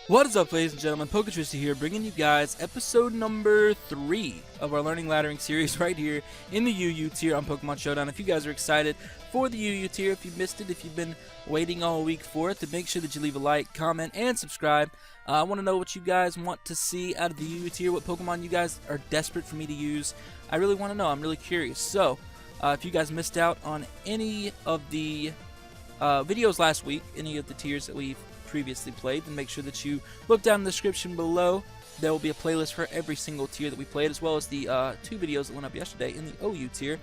What is up, ladies and gentlemen? Poketristy here, bringing you guys episode number 3 of our Learning Laddering series right here in the UU tier on Pokemon Showdown. If you guys are excited for the UU tier, if you missed it, if you've been waiting all week for it, then make sure that you leave a like, comment, and subscribe. I want to know what you guys want to see out of the UU tier, what Pokemon you guys are desperate for me to use. I really want to know. I'm really curious. So, if you guys missed out on any of the videos last week, any of the tiers that we've previously played, then make sure that you look down in the description below. There will be a playlist for every single tier that we played, as well as the 2 videos that went up yesterday in the OU tier.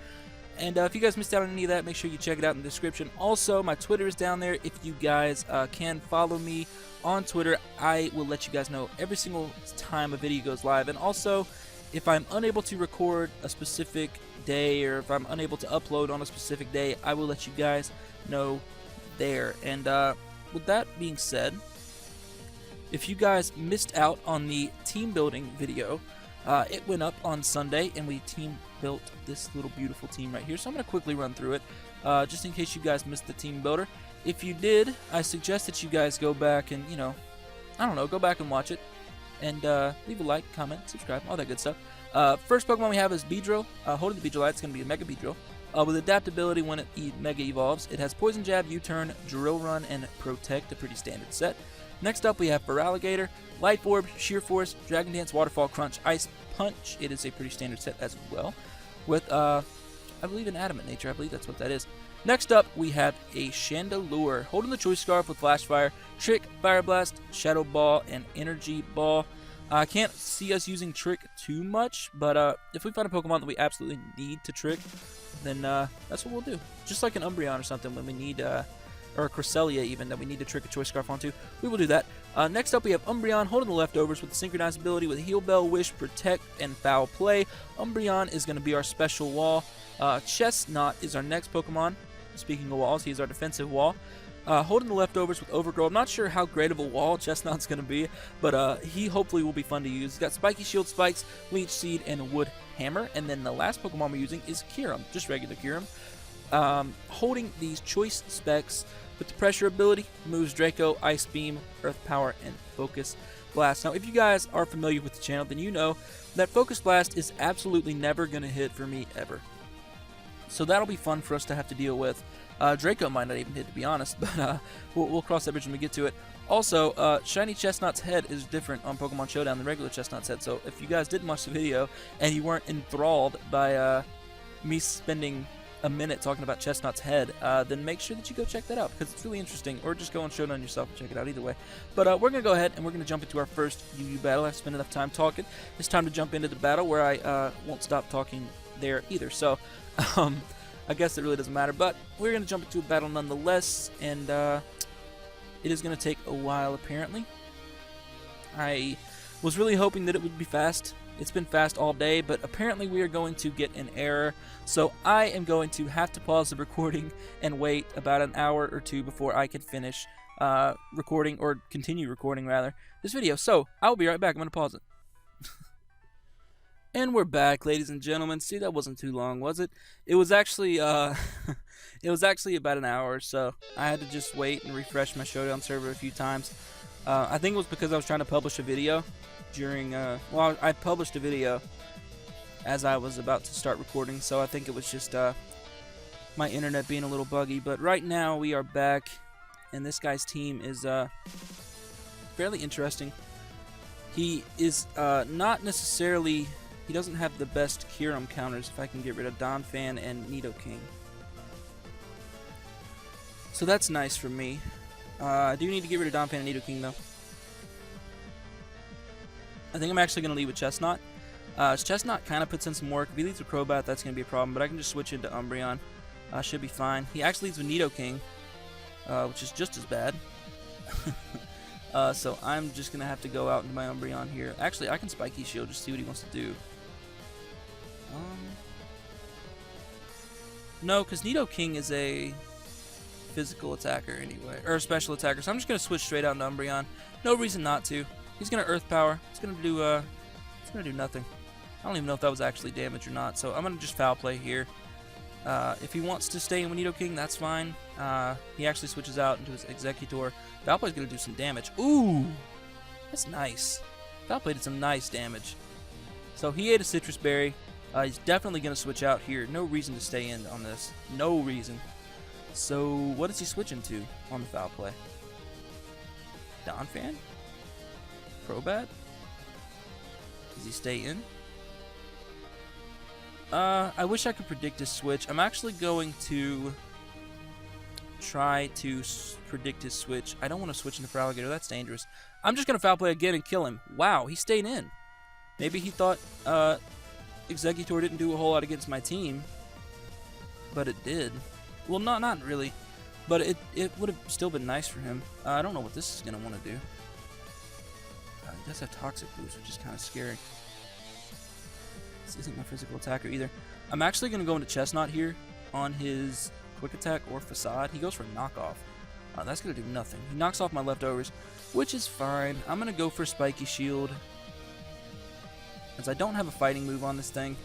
And if you guys missed out on any of that, make sure you check it out in the description. Also, my Twitter is down there. If you guys can follow me on Twitter, I will let you guys know every single time a video goes live. And also, if I'm unable to record a specific day, or if I'm unable to upload on a specific day, I will let you guys know there. And with that being said, if you guys missed out on the team building video, it went up on Sunday, and we team built this little beautiful team right here. So I'm going to quickly run through it, just in case you guys missed the team builder. If you did, I suggest that you guys go back and, go back and watch it, and leave a like, comment, subscribe, all that good stuff. First Pokemon we have is Beedrill. Holding the Beedrill, it's going to be a Mega Beedrill. With adaptability when it Mega Evolves, it has Poison Jab, U-Turn, Drill Run, and Protect, a pretty standard set. Next up, we have Feraligatr, Light Orb, Sheer Force, Dragon Dance, Waterfall, Crunch, Ice Punch. It is a pretty standard set as well, with, I believe, an Adamant Nature. I believe that's what that is. Next up, we have a Chandelure, holding the Choice Scarf with Flash Fire, Trick, Fire Blast, Shadow Ball, and Energy Ball. I can't see us using Trick too much, but if we find a Pokemon that we absolutely need to Trick, then that's what we'll do. Just like an Umbreon or something when we need, or a Cresselia even, that we need to Trick a Choice Scarf onto, we will do that. Next up, we have Umbreon holding the Leftovers with the Synchronized ability with Heal Bell, Wish, Protect, and Foul Play. Umbreon is going to be our special wall. Chestnut is our next Pokemon. Speaking of walls, he's our defensive wall. Holding the Leftovers with Overgrow. I'm not sure how great of a wall Chestnut's going to be, but he hopefully will be fun to use. He's got Spiky Shield Spikes, Leech Seed, and Wood Hammer. And then the last Pokemon we're using is Kyurem, just regular Kyurem. Holding these choice specs with the Pressure ability, moves Draco, Ice Beam, Earth Power, and Focus Blast. Now, if you guys are familiar with the channel, then you know that Focus Blast is absolutely never going to hit for me ever. So that'll be fun for us to have to deal with. Draco might not even hit, to be honest, but we'll cross that bridge when we get to it. Also, Shiny Chestnut's head is different on Pokemon Showdown than regular Chestnut's head, so if you guys didn't watch the video and you weren't enthralled by me spending a minute talking about Chestnut's head, then make sure that you go check that out, because it's really interesting, or just go on Showdown yourself and check it out either way. But we're going to go ahead and we're going to jump into our first UU battle. I've spent enough time talking. It's time to jump into the battle, where I won't stop talking there either. So, I guess it really doesn't matter, but we're going to jump into a battle nonetheless, and it is going to take a while, apparently. I was really hoping that it would be fast. It's been fast all day, but apparently we are going to get an error, so I am going to have to pause the recording and wait about an hour or two before I can finish recording, or continue recording, rather, this video. So, I'll be right back. I'm going to pause it. And we're back, ladies and gentlemen. See, that wasn't too long, was it? It was actually, it was actually about an hour, so I had to just wait and refresh my Showdown server a few times. I think it was because I was trying to publish a video during, well, I published a video as I was about to start recording, so I think it was just, my internet being a little buggy. But right now, we are back, and this guy's team is, fairly interesting. He is, not necessarily... He doesn't have the best Kyurem counters if I can get rid of Donphan and Nidoking. So that's nice for me. I do need to get rid of Donphan and Nidoking, though. I think I'm actually going to leave with Chestnut. Chestnut kind of puts in some work. If he leaves with Crobat, that's going to be a problem, but I can just switch into Umbreon. Should be fine. He actually leads with Nidoking, which is just as bad. So I'm just going to have to go out into my Umbreon here. Actually, I can Spiky Shield, just see what he wants to do. No, because Nidoking is a physical attacker anyway, or a special attacker, so I'm just going to switch straight out into Umbreon. No reason not to. He's going to Earth Power. It's going to do nothing. I don't even know if that was actually damage or not, so I'm going to just Foul Play here. If he wants to stay in Nidoking, that's fine. He actually switches out into his Executor. Foul Play is going to do some damage. Ooh! That's nice. Foul Play did some nice damage. So he ate a citrus berry. He's definitely going to switch out here. No reason to stay in on this. No reason. So what is he switching to on the Foul Play? Donphan? Crobat? Does he stay in? I wish I could predict his switch. I'm actually going to try to predict his switch. I don't want to switch into Feraligatr. That's dangerous. I'm just going to Foul Play again and kill him. Wow, he stayed in. Maybe he thought Exeggutor didn't do a whole lot against my team. But it did. Well, not really. But it would have still been nice for him. I don't know what this is going to want to do. He does have Toxic Boost, which is kind of scary. This isn't my physical attacker either. I'm actually going to go into Chestnut here on his Quick Attack or Facade. He goes for Knockoff. That's going to do nothing. He knocks off my leftovers, which is fine. I'm going to go for Spiky Shield, as I don't have a fighting move on this thing.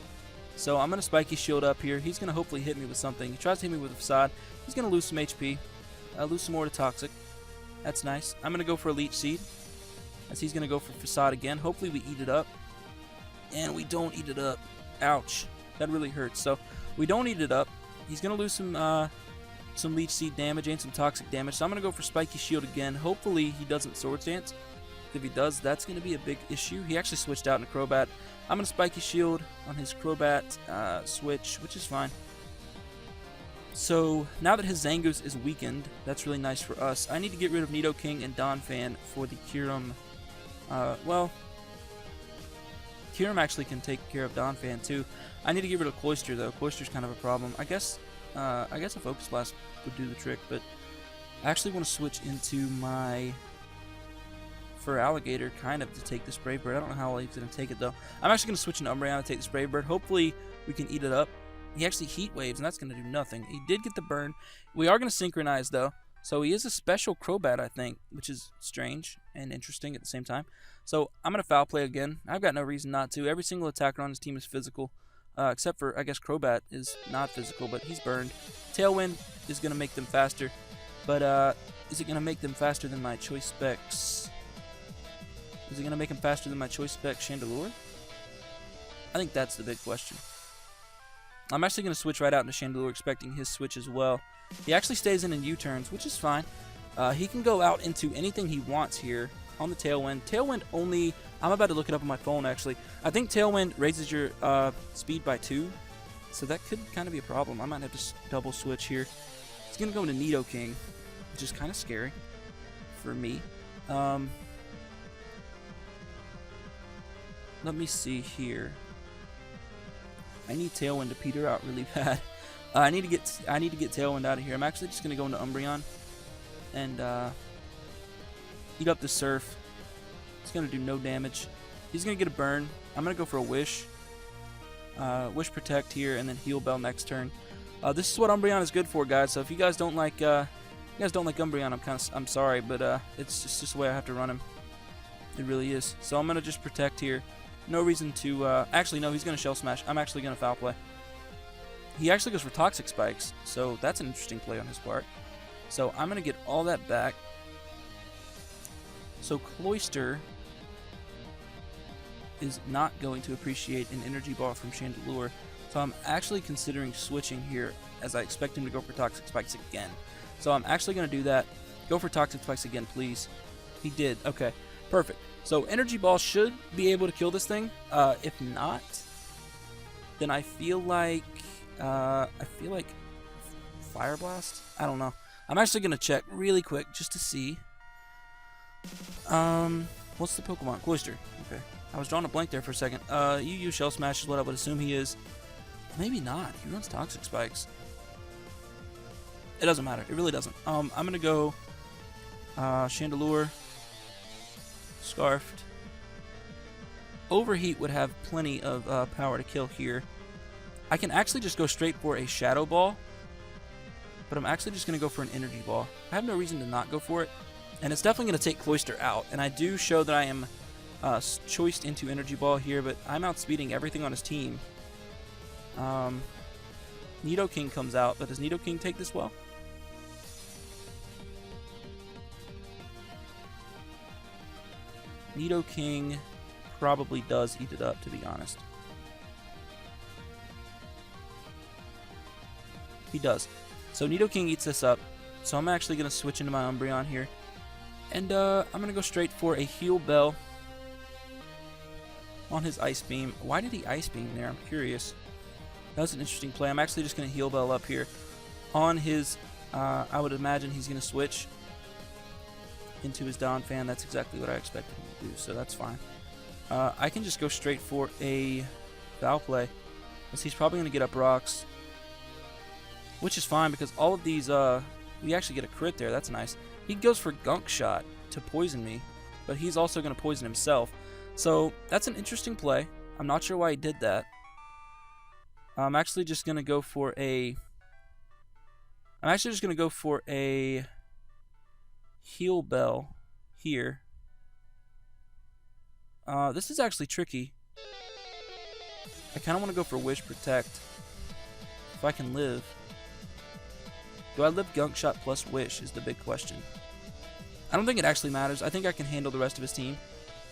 So I'm going to Spiky Shield up here. He's going to hopefully hit me with something. He tries to hit me with a Facade. He's going to lose some HP. Lose some more to Toxic. That's nice. I'm going to go for a Leech Seed, as he's going to go for Facade again. Hopefully we eat it up. And we don't eat it up. Ouch. That really hurts. So we don't eat it up. He's going to lose some Leech Seed damage and some Toxic damage. So I'm going to go for Spiky Shield again. Hopefully he doesn't Swords Dance. If he does, that's going to be a big issue. He actually switched out into Crobat. I'm going to Spiky Shield on his Crobat switch, which is fine. So now that his Zangoose is weakened, that's really nice for us. I need to get rid of Nidoking and Donphan for the Kyurem. Well, Kyurem actually can take care of Donphan too. I need to get rid of Cloyster though. Cloyster's kind of a problem. I guess a Focus Blast would do the trick, but I actually want to switch into my Feraligatr kind of to take the Spray Bird. I don't know how he's going to take it though. I'm actually going to switch into Umbreon to take the Spray Bird. Hopefully we can eat it up. He actually Heat Waves, and that's going to do nothing. He did get the burn. We are going to Synchronize though. So he is a special Crobat, I think, which is strange and interesting at the same time. So I'm going to Foul Play again. I've got no reason not to. Every single attacker on his team is physical, except for, I guess, Crobat is not physical, but he's burned. Tailwind is going to make them faster, but is it going to make them faster than my Choice Specs? Is it going to make him faster than my Choice Spec Chandelure? I think that's the big question. I'm actually going to switch right out into Chandelure, expecting his switch as well. He actually stays in U-turns, which is fine. He can go out into anything he wants here on the Tailwind. Tailwind only... I'm about to look it up on my phone, actually. I think Tailwind raises your speed by 2, so that could kind of be a problem. I might have to double switch here. He's going to go into Nidoking, which is kind of scary for me. Let me see here. I need Tailwind to peter out really bad. I need to get Tailwind out of here. I'm actually just gonna go into Umbreon and eat up the Surf. It's gonna do no damage. He's gonna get a burn. I'm gonna go for a Wish. Wish Protect here, and then Heal Bell next turn. This is what Umbreon is good for, guys. So if you guys don't like Umbreon, I'm sorry, but it's just the way I have to run him. It really is. So I'm gonna just Protect here. No reason to, actually no, he's going to Shell Smash. I'm actually going to Foul Play. He actually goes for Toxic Spikes, so that's an interesting play on his part. So I'm going to get all that back. So Cloyster is not going to appreciate an Energy Ball from Chandelure, so I'm actually considering switching here, as I expect him to go for Toxic Spikes again. So I'm actually going to do that. Go for Toxic Spikes again, please. He did. Okay, perfect. So Energy Ball should be able to kill this thing. If not, then I feel like Fire Blast. I don't know. I'm actually gonna check really quick just to see. What's the Pokemon? Cloyster. Okay. I was drawing a blank there for a second. UU Shell Smash is what I would assume he is. Maybe not. He runs Toxic Spikes. It doesn't matter. It really doesn't. I'm gonna go Chandelure. Scarfed. Overheat would have plenty of power to kill here. I can actually just go straight for a Shadow Ball, but I'm actually just going to go for an Energy Ball. I have no reason to not go for it, and it's definitely going to take Cloyster out, and I do show that I am choiced into Energy Ball here, but I'm outspeeding everything on his team. Nidoking comes out, but does Nidoking take this well? Nidoking probably does eat it up, to be honest. He does. So Nidoking eats this up. So I'm actually going to switch into my Umbreon here. And I'm going to go straight for a Heal Bell on his Ice Beam. Why did he Ice Beam there? I'm curious. That was an interesting play. I'm actually just going to Heal Bell up here. On his, I would imagine he's going to switch into his Donphan. That's exactly what I expected him to do, so that's fine. I can just go straight for a Foul Play, because he's probably going to get up rocks, which is fine because all of these, we actually get a crit there. That's nice. He goes for Gunk Shot to poison me, but he's also going to poison himself. So that's an interesting play. I'm not sure why he did that. I'm actually just going to go for a... Heal Bell here. This is actually tricky. I kind of want to go for Wish Protect. If I can live. Do I live Gunk Shot plus Wish is the big question. I don't think it actually matters. I think I can handle the rest of his team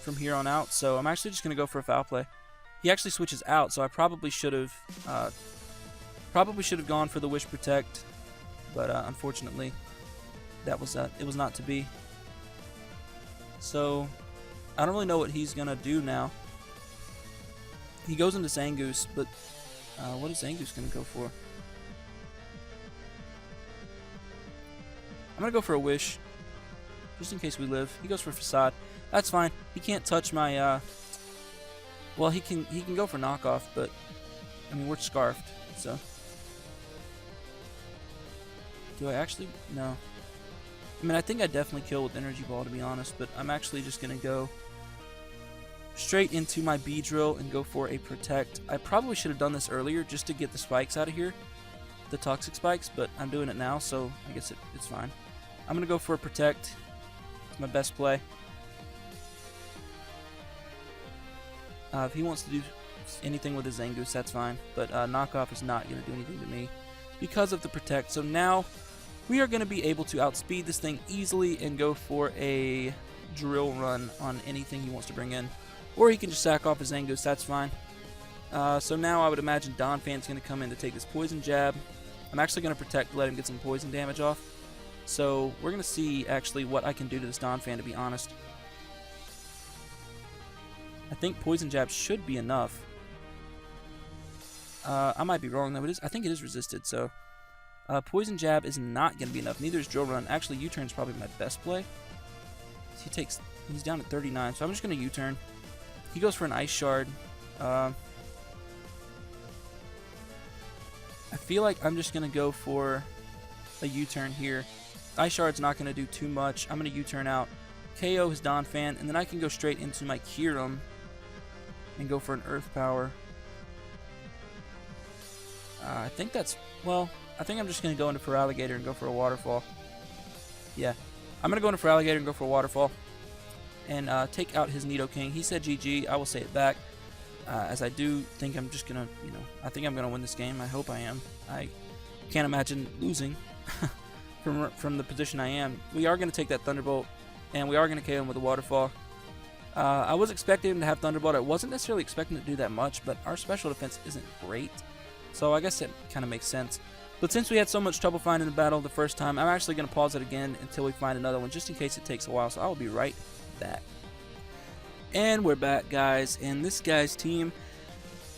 from here on out. So I'm actually just going to go for a Foul Play. He actually switches out, so I probably should have gone for the Wish Protect. But unfortunately, it was not to be. So I don't really know what he's gonna do now. He goes into Zangoose, but what is Zangoose gonna go for? I'm gonna go for a Wish, just in case we live. He goes for Facade. That's fine. He can't touch my. Well, he can go for Knockoff, but I mean we're Scarfed, so. Do I actually? No. I mean, I think I definitely kill with Energy Ball, to be honest, but I'm actually just going to go straight into my Beedrill and go for a Protect. I probably should have done this earlier just to get the spikes out of here, the Toxic Spikes, but I'm doing it now, so I guess it's fine. I'm going to go for a Protect. It's my best play. If he wants to do anything with his Zangoose, that's fine, but Knockoff is not going to do anything to me because of the Protect. So now we are going to be able to outspeed this thing easily and go for a Drill Run on anything he wants to bring in. Or he can just sack off his Zangoose, that's fine. So now I would imagine Donphan's going to come in to take this Poison Jab. I'm actually going to Protect to let him get some poison damage off. So we're going to see actually what I can do to this Donphan, to be honest. I think Poison Jab should be enough. I might be wrong though. I think it is resisted, so... Poison Jab is not going to be enough. Neither is Drill Run. Actually, U-Turn is probably my best play. He's down at 39, so I'm just going to U-Turn. He goes for an Ice Shard. I feel like I'm just going to go for a U-Turn here. Ice Shard's not going to do too much. I'm going to U-Turn out, KO his Donphan, and then I can go straight into my Kyurem and go for an Earth Power. I think that's... well... I think I'm just going to go into Feraligatr and go for a Waterfall. Yeah. I'm going to go into Feraligatr and go for a Waterfall. And take out his Nidoking. He said GG. I will say it back. As I do think I'm just going to, I think I'm going to win this game. I hope I am. I can't imagine losing from the position I am. We are going to take that Thunderbolt. And we are going to KO him with a Waterfall. I was expecting him to have Thunderbolt. I wasn't necessarily expecting it to do that much. But our special defense isn't great. So I guess it kind of makes sense. But since we had so much trouble finding the battle the first time, I'm actually going to pause it again until we find another one, just in case it takes a while. So I will be right back. And we're back, guys. And this guy's team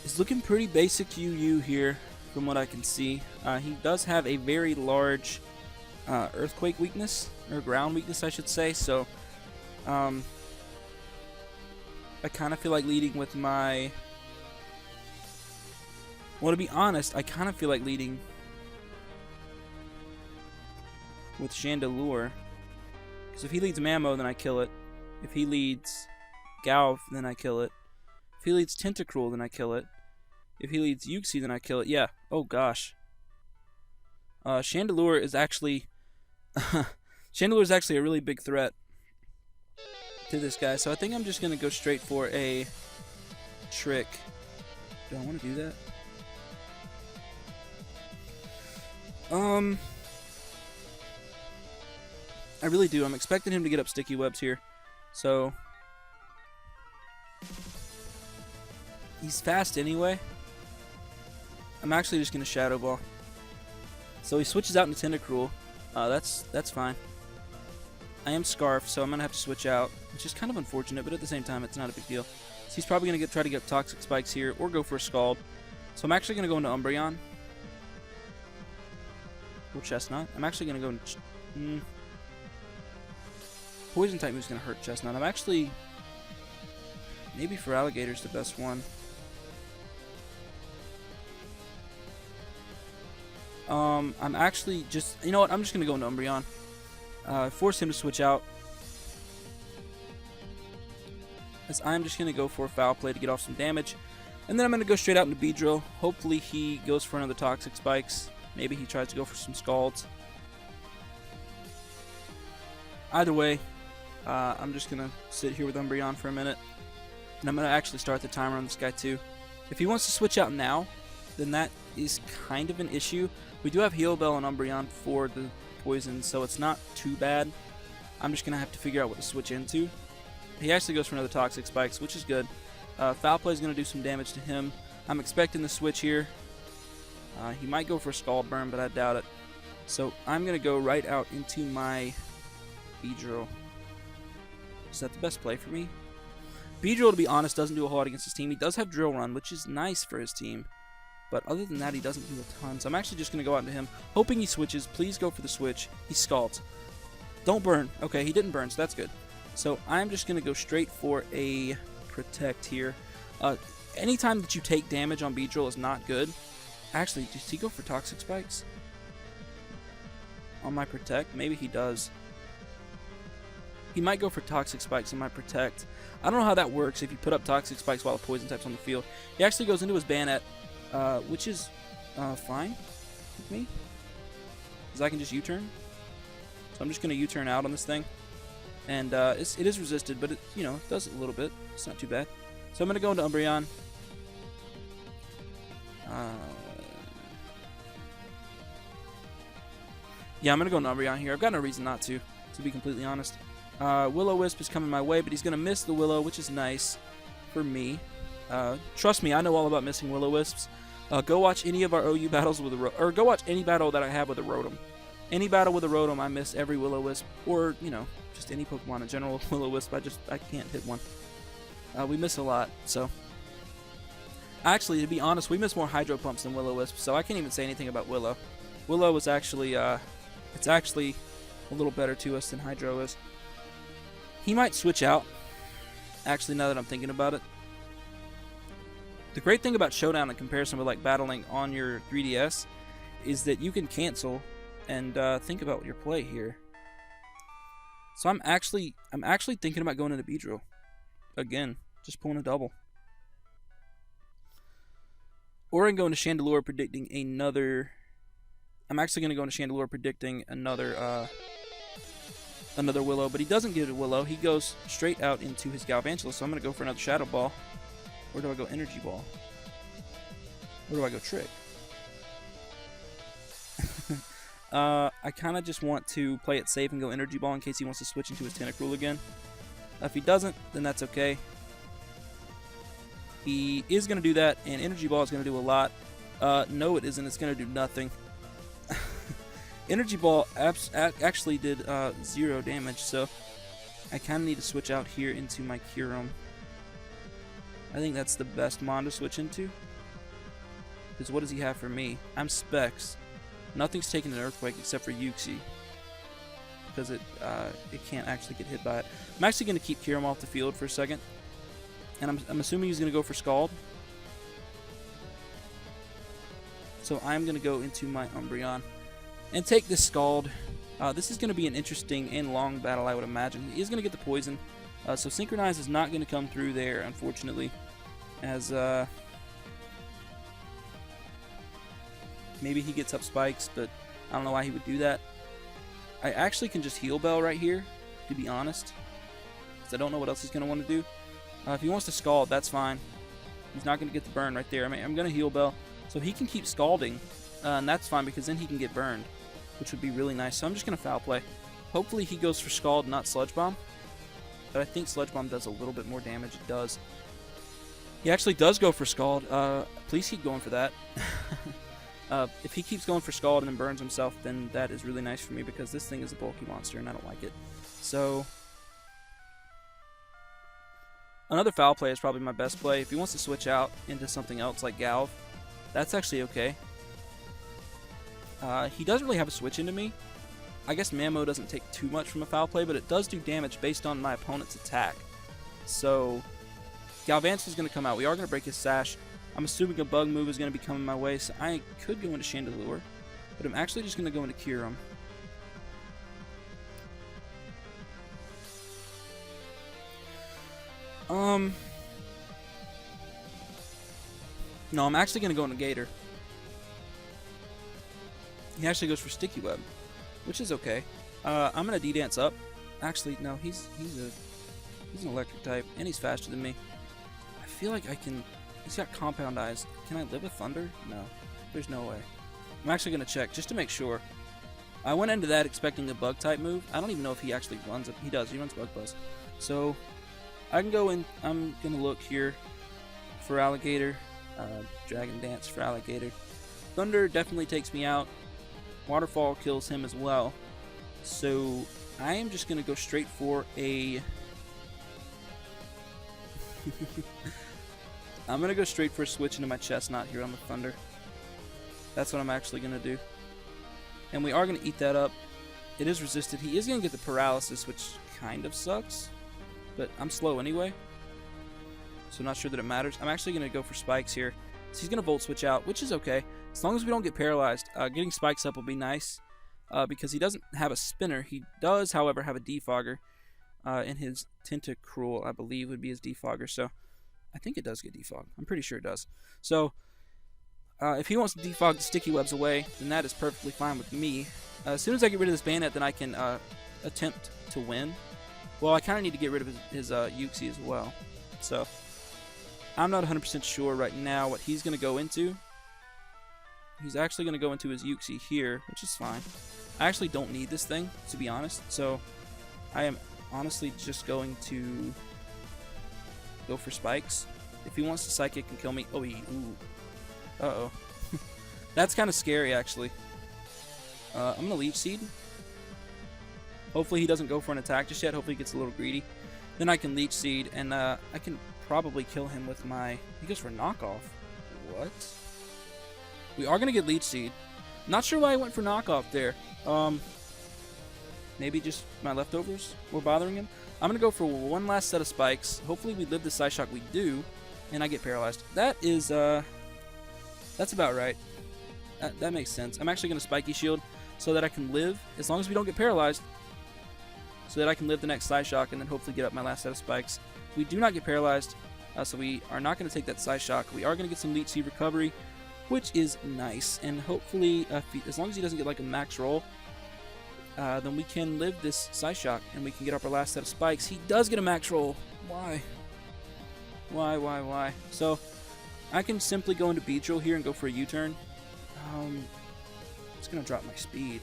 is looking pretty basic UU here, from what I can see. He does have a very large Earthquake weakness, or ground weakness, I should say. So I kind of feel like leading with my... well, to be honest, I kind of feel like leading with Chandelure, because if he leads Mammo, then I kill it. If he leads Galv, then I kill it. If he leads Tentacruel, then I kill it. If he leads Uxie, then I kill it. Yeah. Oh gosh. Chandelure is actually Chandelure is actually a really big threat to this guy. So I think I'm just gonna go straight for a Trick. Do I want to do that? I really do. I'm expecting him to get up Sticky Webs here. So He's fast anyway. I'm actually just going to Shadow Ball. So he switches out into Tentacruel. That's fine. I am Scarf, so I'm going to have to switch out, which is kind of unfortunate, but at the same time, it's not a big deal. So he's probably going to try to get Toxic Spikes here, or go for a Scald. So I'm actually going to go into Umbreon. Or Chestnut. I'm actually going to go into... Poison type move's going to hurt Chestnut. I'm actually... Maybe for Alligator's the best one. I'm actually just... You know what? I'm just going to go into Umbreon. Force him to switch out. As I'm just going to go for a Foul Play to get off some damage. And then I'm going to go straight out into Beedrill. Hopefully he goes for another Toxic Spikes. Maybe he tries to go for some Scalds. Either way, I'm just going to sit here with Umbreon for a minute. And I'm going to actually start the timer on this guy too. If he wants to switch out now, then that is kind of an issue. We do have Heal Bell and Umbreon for the poison, so it's not too bad. I'm just going to have to figure out what to switch into. He actually goes for another Toxic Spikes, which is good. Foul Play is going to do some damage to him. I'm expecting the switch here. He might go for a Scald Burn, but I doubt it. So I'm going to go right out into my Beedrill. Is that the best play for me? Beedrill, to be honest, doesn't do a whole lot against his team. He does have Drill Run, which is nice for his team. But other than that, he doesn't do a ton. So I'm actually just going to go out into him, hoping he switches. Please go for the switch. He Scalds. Don't burn. Okay, he didn't burn, so that's good. So I'm just going to go straight for a Protect here. Anytime that you take damage on Beedrill is not good. Actually, does he go for Toxic Spikes? On my Protect? Maybe he does. He might go for Toxic Spikes on my Protect. I don't know how that works if you put up Toxic Spikes while a Poison type's on the field. He actually goes into his Bayonet, which is fine with me. Because I can just U-turn. So I'm just going to U-turn out on this thing. And it is resisted, but it, you know, does it a little bit. It's not too bad. So I'm going to go into Umbreon. Yeah, I'm going to go into Umbreon here. I've got no reason not to be completely honest. Will-O-Wisp is coming my way, but he's going to miss the Willow, which is nice for me. Trust me, I know all about missing Will-O-Wisps. Go watch any of our OU battles with a or go watch any battle that I have with a Rotom. Any battle with a Rotom, I miss every Will-O-Wisp, or, you know, just any Pokemon in general with Will-O-Wisp. I can't hit one. We miss a lot, so. Actually, to be honest, we miss more Hydro Pumps than Will-O-Wisp, so I can't even say anything about Willow. Willow is actually, it's actually a little better to us than Hydro is. He might switch out, actually, now that I'm thinking about it. The great thing about Showdown in comparison with, like, battling on your 3DS is that you can cancel and think about your play here. So I'm actually thinking about going into Beedrill. Again, just pulling a double. Or I can go into Chandelure predicting another... I'm actually going to go into Chandelure predicting another Willow, but he doesn't get a Willow. He goes straight out into his Galvantula, so I'm going to go for another Shadow Ball. Or do I go Energy Ball? Or do I go Trick? I kind of just want to play it safe and go Energy Ball in case he wants to switch into his Tentacruel again. If he doesn't, then that's okay. He is going to do that, and Energy Ball is going to do a lot. No, it isn't. It's going to do nothing. Energy Ball actually did 0 damage, so I kind of need to switch out here into my Kyurem. I think that's the best Mon to switch into. Because what does he have for me? I'm Specs. Nothing's taking an Earthquake except for Uxie. Because it can't actually get hit by it. I'm actually going to keep Kyurem off the field for a second. And I'm assuming he's going to go for Scald. So I'm going to go into my Umbreon and take this Scald. This is going to be an interesting and long battle, I would imagine. He is going to get the Poison. So Synchronize is not going to come through there, unfortunately. As maybe he gets up Spikes, but I don't know why he would do that. I actually can just Heal Bell right here, to be honest. Because I don't know what else he's going to want to do. If he wants to Scald, that's fine. He's not going to get the burn right there. I mean, I'm going to Heal Bell. So he can keep Scalding. And that's fine because then he can get burned, which would be really nice. So I'm just going to Foul Play. Hopefully he goes for Scald, not Sludge Bomb. But I think Sludge Bomb does a little bit more damage. It does. He actually does go for Scald. Please keep going for that. If he keeps going for Scald and then burns himself, then that is really nice for me because this thing is a bulky monster and I don't like it. So, another foul play is probably my best play. If he wants to switch out into something else like Galv, that's actually okay. He doesn't really have a switch into me. I guess Mammo doesn't take too much from a foul play, but it does do damage based on my opponent's attack. So, Galvance is going to come out. We are going to break his Sash. I'm assuming a bug move is going to be coming my way, so I could go into Chandelure, but I'm actually just going to go into Kyurem. No, I'm actually going to go into Gator. He actually goes for Sticky Web, which is okay. I'm going to D-Dance up. Actually, no, he's an electric type, and he's faster than me. I feel like I can... He's got Compound Eyes. Can I live with Thunder? No. There's no way. I'm actually going to check, just to make sure. I went into that expecting a Bug-type move. I don't even know if he actually runs it. He does. He runs Bug Buzz. So, I can go in... I'm going to look here for Alligator. Dragon Dance for Alligator. Thunder definitely takes me out. Waterfall kills him as well. So, I am just going to go straight for a... I'm going to go straight for a switch into my Chestnut here on the Thunder. That's what I'm actually going to do. And we are going to eat that up. It is resisted. He is going to get the Paralysis, which kind of sucks. But I'm slow anyway. So not sure that it matters. I'm actually going to go for Spikes here. So he's going to Volt Switch out, which is okay. As long as we don't get paralyzed. Getting Spikes up will be nice. Because he doesn't have a Spinner. He does, however, have a Defogger. And his Tentacruel, I believe, would be his Defogger. So I think it does get defogged. I'm pretty sure it does. So, if he wants to defog the Sticky Webs away, then that is perfectly fine with me. As soon as I get rid of this Bayonet, then I can attempt to win. Well, I kind of need to get rid of his Uxie as well. So, I'm not 100% sure right now what he's going to go into. He's actually going to go into his Uxie here, which is fine. I actually don't need this thing, to be honest. So, I am honestly just going to... go for Spikes. If he wants to Psychic and kill me... Oh, ooh. Uh-oh. That's kind of scary, actually. I'm going to Leech Seed. Hopefully he doesn't go for an attack just yet. Hopefully he gets a little greedy. Then I can Leech Seed, and I can probably kill him with my... He goes for Knockoff. What? We are going to get Leech Seed. Not sure why I went for Knockoff there. Maybe just my leftovers were bothering him. I'm going to go for one last set of Spikes. Hopefully we live the Psyshock. We do. And I get paralyzed. That is, that's about right. That makes sense. I'm actually going to Spiky Shield so that I can live, as long as we don't get paralyzed, so that I can live the next Psyshock and then hopefully get up my last set of Spikes. We do not get paralyzed, so we are not going to take that Psyshock. We are going to get some Leech Seed recovery, which is nice. And hopefully, as long as he doesn't get like a max roll, then we can live this Psyshock and we can get up our last set of Spikes. He does get a max roll. Why? Why? So, I can simply go into Beedrill here and go for a U-turn. It's going to drop my speed.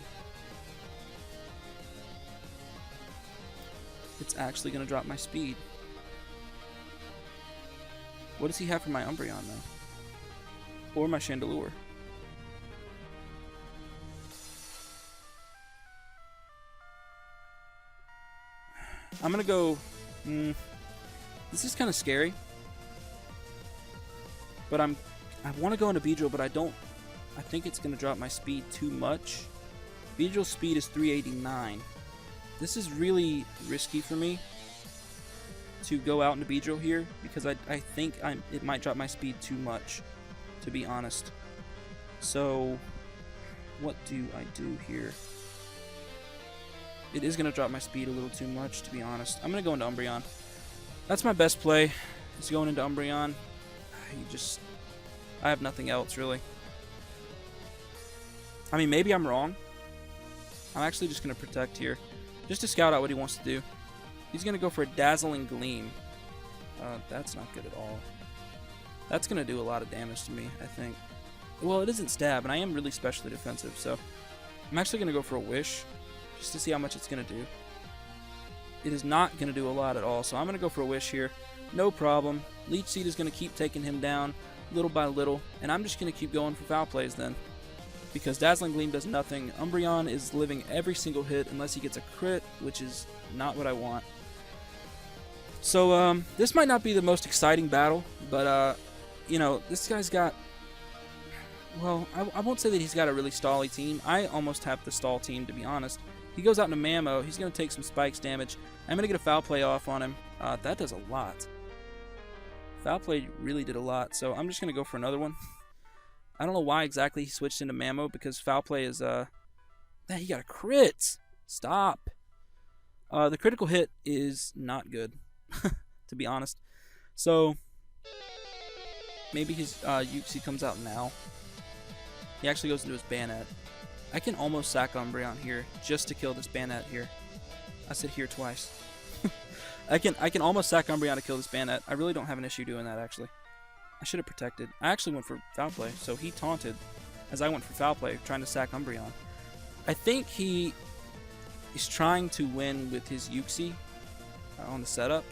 It's actually going to drop my speed. What does he have for my Umbreon, though? Or my Chandelure? I'm going to go... this is kind of scary. But I want to go into Beedrill, but I think it's going to drop my speed too much. Beedrill's speed is 389. This is really risky for me to go out into Beedrill here, because I think it might drop my speed too much, to be honest. So, what do I do here? It is going to drop my speed a little too much, to be honest. I'm going to go into Umbreon. That's my best play, is going into Umbreon. I have nothing else, really. I mean, maybe I'm wrong. I'm actually just going to Protect here, just to scout out what he wants to do. He's going to go for a Dazzling Gleam. That's not good at all. That's going to do a lot of damage to me, I think. Well, it isn't Stab, and I am really specially defensive, so I'm actually going to go for a Wish, just to see how much it's going to do. It is not going to do a lot at all, so I'm going to go for a Wish here. No problem. Leech Seed is going to keep taking him down little by little, and I'm just going to keep going for foul plays then. Because Dazzling Gleam does nothing. Umbreon is living every single hit unless he gets a crit, which is not what I want. So, this might not be the most exciting battle, but, you know, this guy's got... Well, I won't say that he's got a really stally team. I almost have the stall team, to be honest. He goes out into Mammo. He's going to take some spikes damage. I'm going to get a foul play off on him. That does a lot. Foul play really did a lot, so I'm just going to go for another one. I don't know why exactly he switched into Mammo, because foul play is, he got a crit! Stop! The critical hit is not good, to be honest. So, maybe his Uxie comes out now. He actually goes into his Banette. I can almost sack Umbreon here, just to kill this Banette here. I said here twice. I can almost sack Umbreon to kill this Banette. I really don't have an issue doing that, actually. I should have protected. I actually went for foul play, so he taunted as I went for foul play, trying to sack Umbreon. I think he is trying to win with his Uxie on the setup,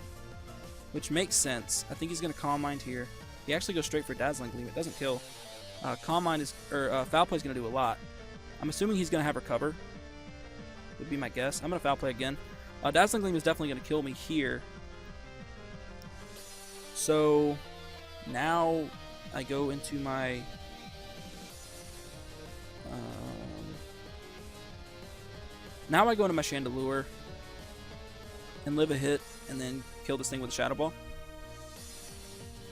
which makes sense. I think he's going to Calm Mind here. He actually goes straight for Dazzling Gleam. It doesn't kill. Calm Mind is, foul play is going to do a lot. I'm assuming he's going to have Recover. Would be my guess. I'm going to foul play again. Dazzling Gleam is definitely going to kill me here. So now I go into my Chandelure and live a hit and then kill this thing with a Shadow Ball.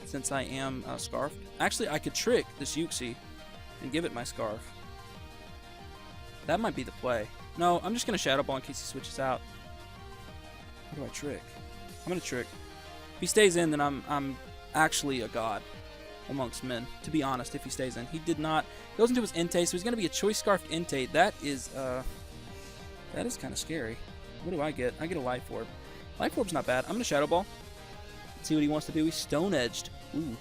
Since I am Scarfed. Actually, I could trick this Uxie and give it my Scarf. That might be the play. No, I'm just going to Shadow Ball in case he switches out. What do I trick? I'm going to trick. If he stays in, then I'm actually a god amongst men, to be honest, if he stays in. He did not. He goes into his Entei, so he's going to be a Choice Scarfed Entei. That is kind of scary. What do I get? I get a Life Orb. Life Orb's not bad. I'm going to Shadow Ball. Let's see what he wants to do. He's Stone Edged. Ooh.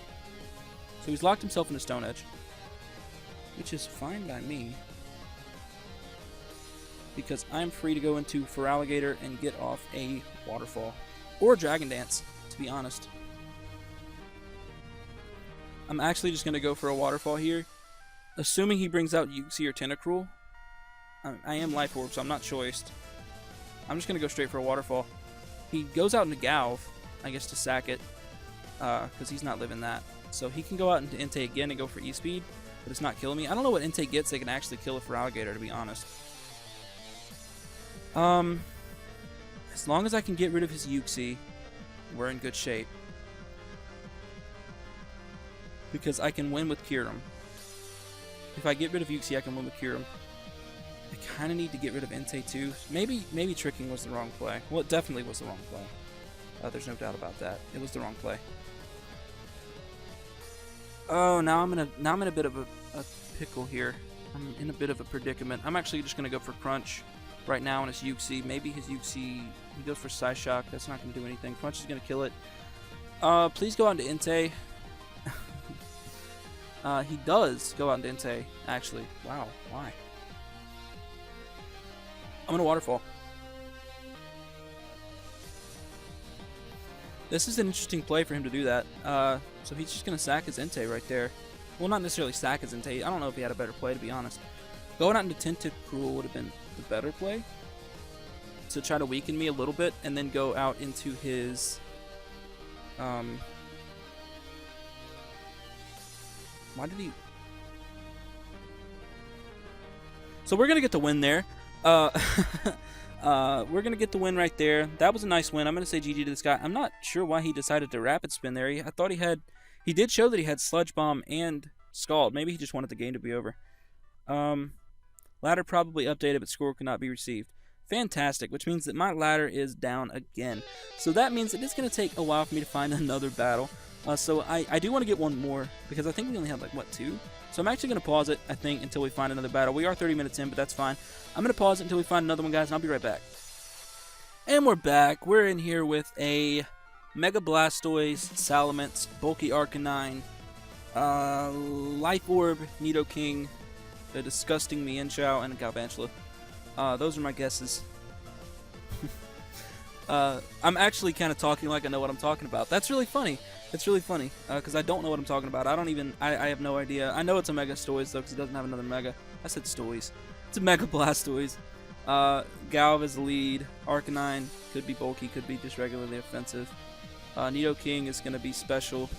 So he's locked himself into Stone Edge, which is fine by me, because I'm free to go into Feraligatr and get off a Waterfall. Or Dragon Dance, to be honest. I'm actually just going to go for a Waterfall here. Assuming he brings out Uxie or Tentacruel. I am Life Orb, so I'm not choiced. I'm just going to go straight for a Waterfall. He goes out into Galv, I guess, to sack it, because he's not living that. So he can go out into Entei again and go for E-Speed, but it's not killing me. I don't know what Entei gets that can actually kill a Feraligatr, to be honest. As long as I can get rid of his Uxie, we're in good shape. Because I can win with Kyurem. If I get rid of Uxie, I can win with Kyurem. I kind of need to get rid of Entei too. Maybe tricking was the wrong play. Well, it definitely was the wrong play. There's no doubt about that. It was the wrong play. Oh, now I'm in a bit of a pickle here. I'm in a bit of a predicament. I'm actually just gonna go for Crunch right now on his Uxie. Maybe his Uxie, he goes for Psyshock. That's not going to do anything. Crunch is going to kill it. Please go out into Entei. He does go out into Entei, actually. Wow, why? I'm going to Waterfall. This is an interesting play for him to do that. So he's just going to sack his Entei right there. Well, not necessarily sack his Entei. I don't know if he had a better play, to be honest. Going out into Tentacruel would have been the better play to try to weaken me a little bit, and then go out into his why did he so we're gonna get the win there. We're gonna get the win right there. That was a nice win. I'm gonna say GG to this guy. I'm not sure why he decided to Rapid Spin there. I thought he did show that he had Sludge Bomb and Scald. Maybe he just wanted the game to be over. Ladder probably updated, but score cannot be received. Fantastic, which means that my ladder is down again. So that means it is going to take a while for me to find another battle. So I do want to get one more, because I think we only have, like, what, 2? So I'm actually going to pause it, I think, until we find another battle. We are 30 minutes in, but that's fine. I'm going to pause it until we find another one, guys, and I'll be right back. And we're back. We're in here with a Mega Blastoise, Salamence, Bulky Arcanine, Life Orb, Nidoking, the disgusting Mienshao, and a Galvantula. Those are my guesses. I'm actually kind of talking like I know what I'm talking about. That's really funny. That's really funny because I don't know what I'm talking about. I have no idea. I know it's a Mega Stoiz though because it doesn't have another Mega. I said Stoiz. It's a Mega Blastoise. Galv is the lead. Arcanine could be bulky, could be just regularly offensive. Nidoking is going to be special.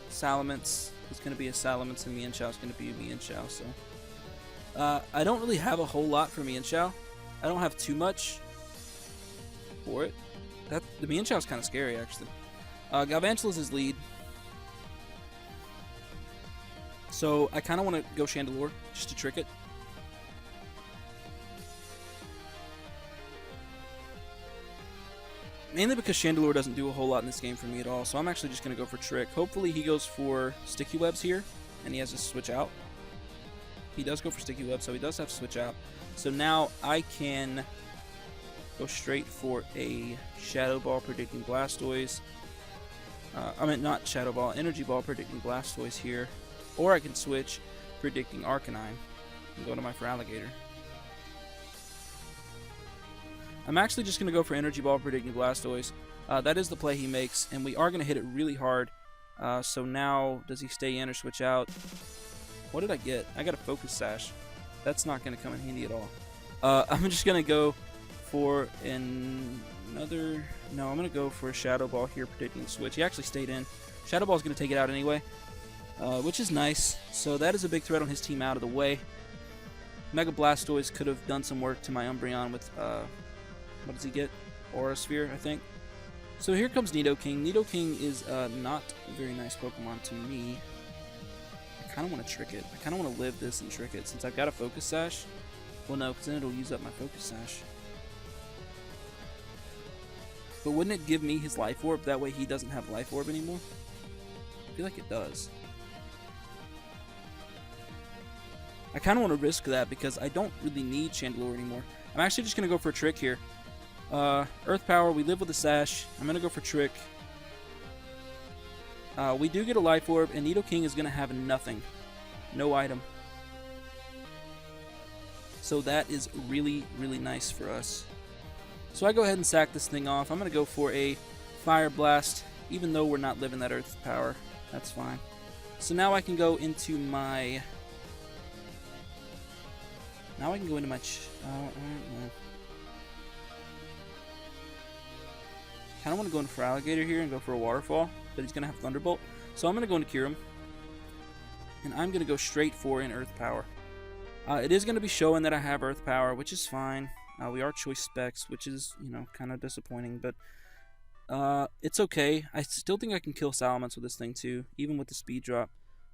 Salamence is going to be a Salamence, and Mienshao is going to be a Mienshao. So I don't really have a whole lot for Mienshao. I don't have too much for it. The Mienshao is kind of scary, actually. Galvantula is his lead. So I kind of want to go Chandelure just to trick it. Mainly because Chandelure doesn't do a whole lot in this game for me at all, so I'm actually just going to go for Trick. Hopefully he goes for Sticky Webs here, and he has to switch out. He does go for Sticky Webs, so he does have to switch out. So now I can go straight for a Shadow Ball predicting Blastoise. I mean, not Shadow Ball, Energy Ball predicting Blastoise here. Or I can switch predicting Arcanine and go to my Feraligatr. I'm actually just going to go for Energy Ball predicting Blastoise. That is the play he makes, and we are going to hit it really hard. So now, does he stay in or switch out? What did I get? I got a Focus Sash. That's not going to come in handy at all. I'm just going to go for another... No, I'm going to go for a Shadow Ball here predicting the switch. He actually stayed in. Shadow Ball is going to take it out anyway, which is nice. So that is a big threat on his team out of the way. Mega Blastoise could have done some work to my Umbreon with... what does he get? Aura Sphere, I think. So here comes Nidoking. Nidoking is not a very nice Pokemon to me. I kind of want to trick it. I kind of want to live this and trick it since I've got a Focus Sash. Well, no, because then it'll use up my Focus Sash. But wouldn't it give me his Life Orb? That way he doesn't have Life Orb anymore? I feel like it does. I kind of want to risk that because I don't really need Chandelure anymore. I'm actually just going to go for a trick here. Earth Power, we live with a Sash. I'm going to go for Trick. We do get a Life Orb, and Nidoking is going to have nothing. No item. So that is really, really nice for us. So I go ahead and sack this thing off. I'm going to go for a Fire Blast, even though we're not living that Earth Power. That's fine. So now I can go into my... Now I can go into my... I kind of want to go into Feraligatr here and go for a Waterfall, but he's going to have Thunderbolt. So I'm going to go into Kyurem, and I'm going to go straight for an Earth Power. It is going to be showing that I have Earth Power, which is fine. We are Choice Specs, which is, you know, kind of disappointing, but it's okay. I still think I can kill Salamence with this thing too, even with the speed drop.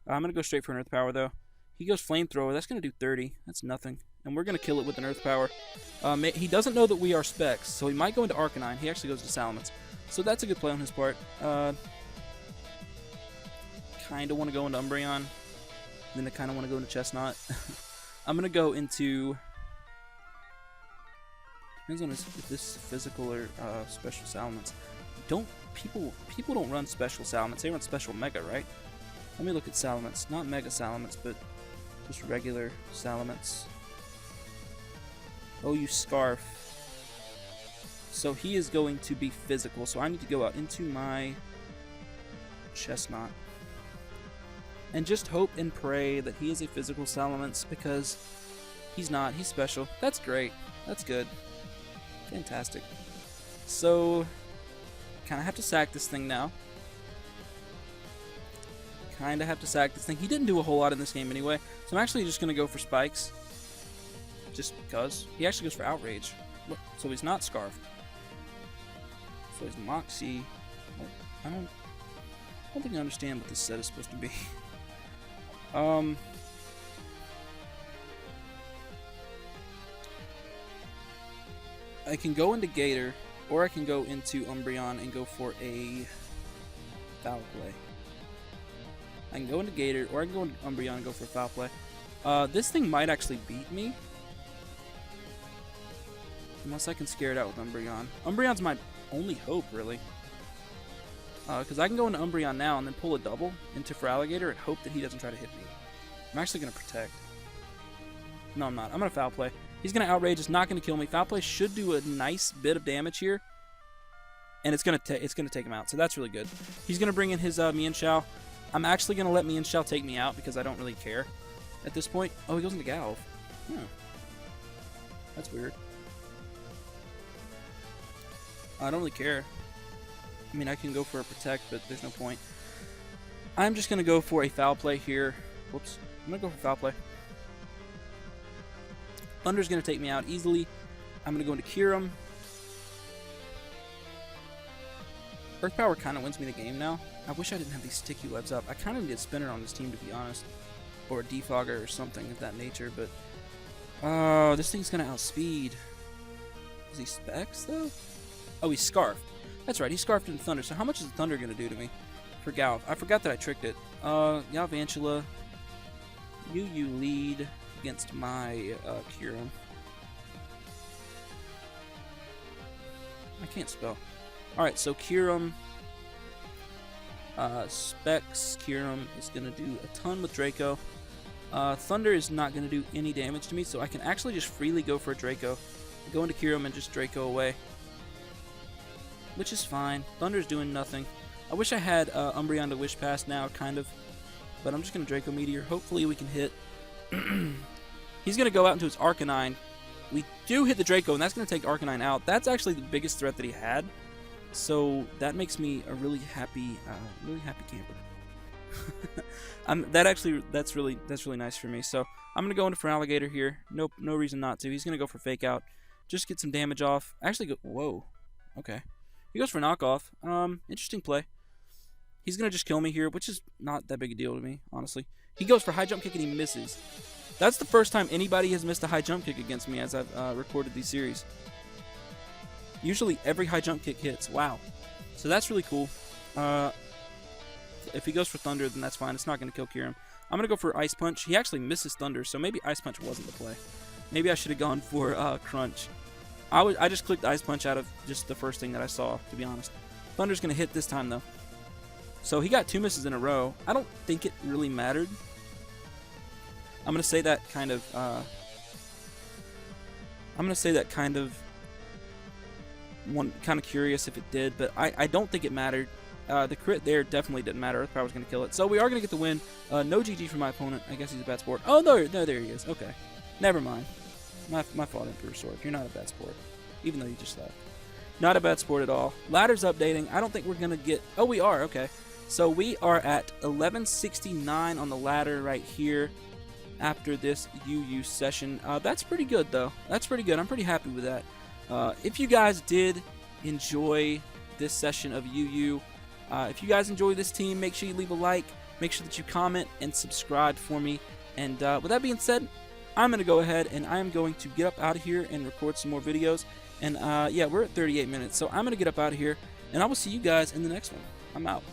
I'm going to go straight for an Earth Power though. He goes Flamethrower. That's going to do 30. That's nothing. And we're going to kill it with an Earth Power. He doesn't know that we are Specs, so he might go into Arcanine. He actually goes to Salamence. So that's a good play on his part. Kind of want to go into Umbreon. Then I kind of want to go into Chestnut. I'm going to go into... Depends on if this is physical or special Salamence. People don't run special Salamence. They run special Mega, right? Let me look at Salamence. Not Mega Salamence, but just regular Salamence. Oh, you Scarf. So he is going to be physical. So I need to go out into my Chestnut. And just hope and pray that he is a physical Salamence, because he's not. He's special. That's great. That's good. Fantastic. So, kind of have to sack this thing now. Kind of have to sack this thing. He didn't do a whole lot in this game anyway, so I'm actually just going to go for Spikes. Just because. He actually goes for Outrage. So he's not Scarfed. So he's Moxie. I don't think I understand what this set is supposed to be. I can go into Gator, or I can go into Umbreon and go for a Foul Play. I can go into Gator, or I can go into Umbreon and go for a Foul Play. This thing might actually beat me. Unless I can scare it out with Umbreon. Umbreon's my only hope, really. Because I can go into Umbreon now and then pull a double into Feraligatr and hope that he doesn't try to hit me. I'm actually going to Protect. No, I'm not. I'm going to Foul Play. He's going to outrage. It's not going to kill me. Foul play should do a nice bit of damage here. And it's going to take him out. So that's really good. He's going to bring in his Mian Shao. I'm actually going to let Mian Shao take me out because I don't really care at this point. Oh, he goes into Galv. That's weird. I don't really care. I mean, I can go for a protect, but there's no point. I'm just going to go for a foul play here. Whoops. I'm going to go for foul play. Thunder's going to take me out easily. I'm going to go into Kirim. Earth Power kind of wins me the game now. I wish I didn't have these sticky webs up. I kind of need a spinner on this team, to be honest. Or a defogger or something of that nature, but... Oh, this thing's going to outspeed. Is he Specs, though? Oh, he's Scarfed. That's right, he's Scarfed into Thunder. So how much is the Thunder going to do to me for Galv? I forgot that I tricked it. Yalvantula. You lead against my Kirim. I can't spell. Alright, so Kirim, Specs, Kirim is going to do a ton with Draco. Thunder is not going to do any damage to me, so I can actually just freely go for a Draco. Go into Kirim and just Draco away. Which is fine. Thunder's doing nothing. I wish I had Umbreon to Wish Pass now, kind of. But I'm just going to Draco Meteor. Hopefully we can hit. He's going to go out into his Arcanine. We do hit the Draco, and that's going to take Arcanine out. That's actually the biggest threat that he had. So that makes me a really happy camper. That's really nice for me. So I'm gonna go into for Alligator here. No reason not to. He's gonna go for Fake Out, just get some damage off. Actually, go. Whoa. Okay. He goes for Knockoff. Interesting play. He's gonna just kill me here, which is not that big a deal to me, honestly. He goes for High Jump Kick and he misses. That's the first time anybody has missed a High Jump Kick against me as I've recorded these series. Usually every High Jump Kick hits. Wow. So that's really cool. If he goes for Thunder, then that's fine. It's not going to kill Kirim. I'm going to go for Ice Punch. He actually misses Thunder, so maybe Ice Punch wasn't the play. Maybe I should have gone for Crunch. I just clicked Ice Punch out of just the first thing that I saw, to be honest. Thunder's going to hit this time, though. So he got 2 misses in a row. I don't think it really mattered. I'm going to say that kind of... kind of curious if it did, but I don't think it mattered. The crit there definitely didn't matter. Earth Power's going to kill it. So we are going to get the win. No GG from my opponent. I guess he's a bad sport. Oh, no, there he is. Okay. Never mind. My fault, Emperor Sword. You're not a bad sport. Even though you just left. Not a bad sport at all. Ladder's updating. I don't think we're going to get... Oh, we are. Okay. So we are at 1169 on the ladder right here after this UU session. That's pretty good, though. That's pretty good. I'm pretty happy with that. If you guys did enjoy this session of UU, if you guys enjoy this team, make sure you leave a like, make sure that you comment and subscribe for me. And with that being said, I'm going to go ahead and I'm going to get up out of here and record some more videos. And yeah, we're at 38 minutes, so I'm going to get up out of here, and I will see you guys in the next one. I'm out.